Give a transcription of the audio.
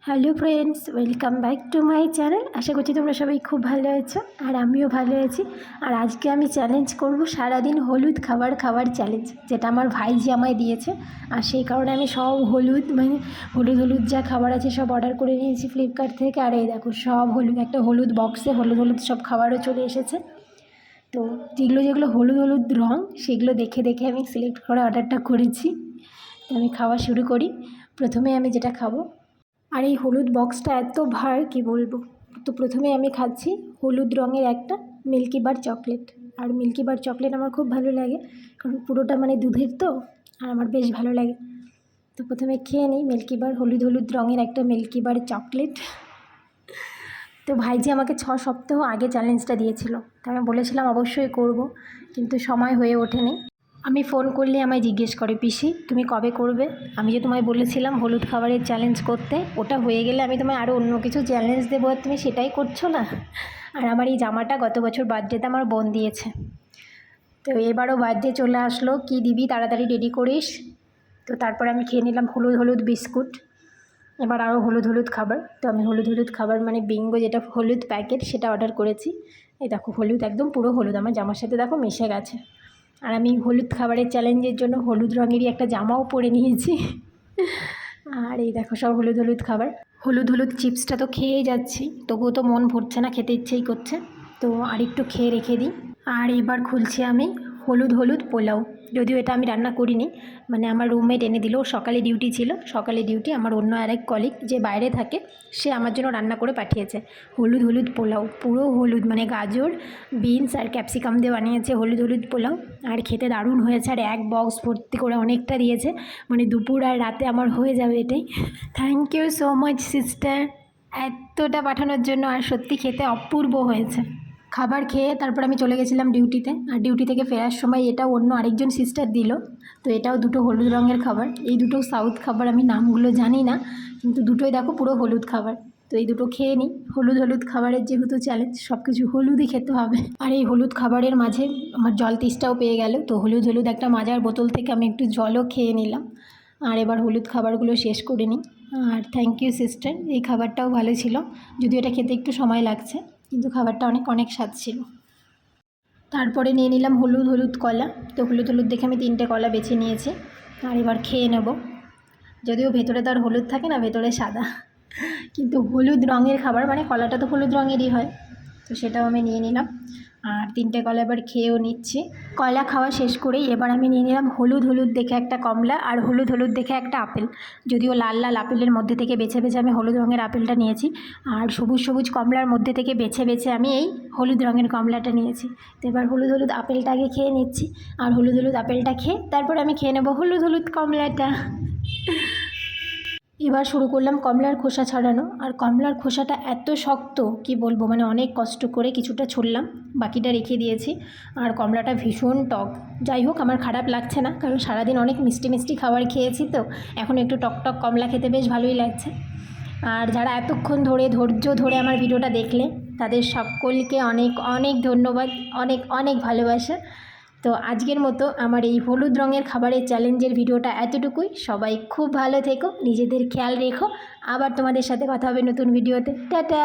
Hello friends, welcome back to my channel. আশা করছি তোমরা সবাই খুব ভালো আছো আর আমিও ভালো আছি। আর আজকে আমি চ্যালেঞ্জ করব সারাদিন হলুদ খাবার চ্যালেঞ্জ, যেটা আমার ভাইজি আমায় দিয়েছে। আর সেই কারণে আমি সব হলুদ হলুদ যা খাবার আছে সব অর্ডার করে নিয়েছি ফ্লিপকার্ট থেকে। আর এই দেখো সব হলুদ, একটা হলুদ বক্সে হলুদ সব খাবারও চলে এসেছে। তো যেগুলো হলুদ রঙ সেগুলো দেখে আমি সিলেক্ট করে অর্ডারটা করেছি। তো আমি খাওয়া শুরু করি। প্রথমে আমি যেটা খাবো, আর এই হলুদ বক্সটা এত ভার কি বলবো। তো প্রথমে আমি খাচ্ছি হলুদ রঙের একটা মিল্কি বার চকলেট। আর মিল্কি বার চকলেট আমার খুব ভালো লাগে, কারণ পুরোটা দুধের তো, আর আমার বেশ ভালো লাগে। তো প্রথমে খেয়ে নিই মিল্কি বার হলুদ রঙের একটা মিল্কি বার চকলেট। তো ভাইজি আমাকে 6 সপ্তাহ আগে চ্যালেঞ্জটা দিয়েছিল, তো আমি বলেছিলাম অবশ্যই করব, কিন্তু সময় হয়ে ওঠেনি। আমি ফোন করলে আমায় জিজ্ঞেস করে, পিসি তুমি কবে করবে? আমি যে তোমায় বলেছিলাম হলুদ খাবারের চ্যালেঞ্জ করতে, ওটা হয়ে গেলে আমি তোমায় আরও অন্য কিছু চ্যালেঞ্জ দেবো, আর তুমি সেটাই করছো না। আর আমার এই জামাটা গত বছর বার্থডেতে আমার বোন দিয়েছে, তো এবারও বার্থডে চলে আসলো, কি দিবি তাড়াতাড়ি রেডি করিস। তো তারপর আমি খেয়ে নিলাম হলুদ বিস্কুট। এবার আরও হলুদ খাবার। তো আমি হলুদ খাবার বিঙ্গো, যেটা হলুদ প্যাকেট, সেটা অর্ডার করেছি। এই দেখো হলুদ, একদম পুরো হলুদ, আমার জামার সাথে দেখো মিশে গেছে। আর আমি হলুদ খাবারের চ্যালেঞ্জের জন্য হলুদ রঙেরই একটা জামাও পরে নিয়েছি। আর এই দেখো সব হলুদ খাবার। হলুদ চিপসটা তো খেয়েই যাচ্ছি, তবুও তো মন ভরছে না, খেতে ইচ্ছেই করছে। তো আর একটু খেয়ে রেখে দিই। আর এবার খুলছি আমি হলুদ পোলাও। যদিও এটা আমি রান্না করিনি, আমার রুমমেট এনে দিল। সকালে ডিউটি ছিল, আমার অন্য আরেক কলিগ যে বাইরে থাকে, সে আমার জন্য রান্না করে পাঠিয়েছে হলুদ পোলাও। পুরো হলুদ, গাজর, বিনস আর ক্যাপসিকাম দিয়ে বানিয়েছে হলুদ পোলাও। আর খেতে দারুণ হয়েছে। আর এক বক্স ভর্তি করে অনেকটা দিয়েছে, দুপুর আর রাতে আমার হয়ে যাবে এটাই। Thank you so much sister, এতটা পাঠানোর জন্য। আর সত্যি খেতে অপূর্ব হয়েছে। খাবার খেয়ে তারপর আমি চলে গেছিলাম ডিউটিতে। আর ডিউটি থেকে ফেরার সময় এটা অন্য আরেকজন সিস্টার দিল। তো এটাও দুটো হলুদ রঙের খাবার। এই দুটো সাউথ খাবার, আমি নামগুলো জানি না, কিন্তু দুটোই দেখো পুরো হলুদ খাবার। তো এই দুটো খেয়ে নিই। হলুদ খাবারের যেহেতু চ্যালেঞ্জ, সব কিছু হলুদই খেতে হবে। আর এই হলুদ খাবারের মাঝে আমার জল তেষ্টাও পেয়ে গেল। তো হলুদ একটা মাজার বোতল থেকে আমি একটু জলও খেয়ে নিলাম। আর এবার হলুদ খাবারগুলো শেষ করে নিই। আর থ্যাংক ইউ সিস্টার, এই খাবারটাও ভালো ছিল, যদিও এটা খেতে একটু সময় লাগছে, কিন্তু খাবারটা অনেক স্বাদ ছিল। তারপরে নিয়ে নিলাম হলুদ কলা। তো হলুদ দেখে আমি 3টে কলা বেছে নিয়েছি। আর এবার খেয়ে নেব। যদিও ভেতরে তো আর হলুদ থাকে না, ভেতরে সাদা, কিন্তু হলুদ রঙের খাবার, কলাটা তো হলুদ রঙেরই হয়। তো সেটাও আমি নিয়ে নিলাম। আর 3টে কলা এবার খেয়েও নিচ্ছি। কলা খাওয়া শেষ করেই এবার আমি নিয়ে নিলাম হলুদ দেখে একটা কমলা, আর হলুদ দেখে একটা আপেল। যদিও লাল আপেলের মধ্যে থেকে বেছে আমি হলুদ রঙের আপেলটা নিয়েছি, আর সবুজ কমলার মধ্যে থেকে বেছে আমি এই হলুদ রঙের কমলাটা নিয়েছি। তো এবার হলুদ আপেলটা আগে খেয়ে নিচ্ছি। আর হলুদ আপেলটা খেয়ে তারপর আমি খেয়ে নেবো হলুদ কমলাটা। এবার শুরু করলাম কমলার খোসা ছাড়ানো। আর কমলার খোসাটা এত শক্ত কি বলবো, অনেক কষ্ট করে কিছুটা ছুললাম, বাকিটা রেখে দিয়েছি। আর কমলাটা ভীষণ টক। যাই হোক, আমার খারাপ লাগছে না, কারণ সারাদিন অনেক মিষ্টি খাবার খেয়েছি, তো এখন একটু টক কমলা খেতে বেশ ভালোই লাগছে। আর যারা এতক্ষণ ধরে ধৈর্য ধরে আমার ভিডিওটা দেখলে, তাদের সকলকে অনেক ধন্যবাদ, অনেক ভালোবাসা। তো আজকের মতো আমার এই হলুদ রঙের খাবারের চ্যালেঞ্জের ভিডিওটা এতটুকুই। সবাই খুব ভালো থেকো, নিজেদের খেয়াল রেখো। আবার তোমাদের সাথে কথা হবে নতুন ভিডিওতে। টাটা।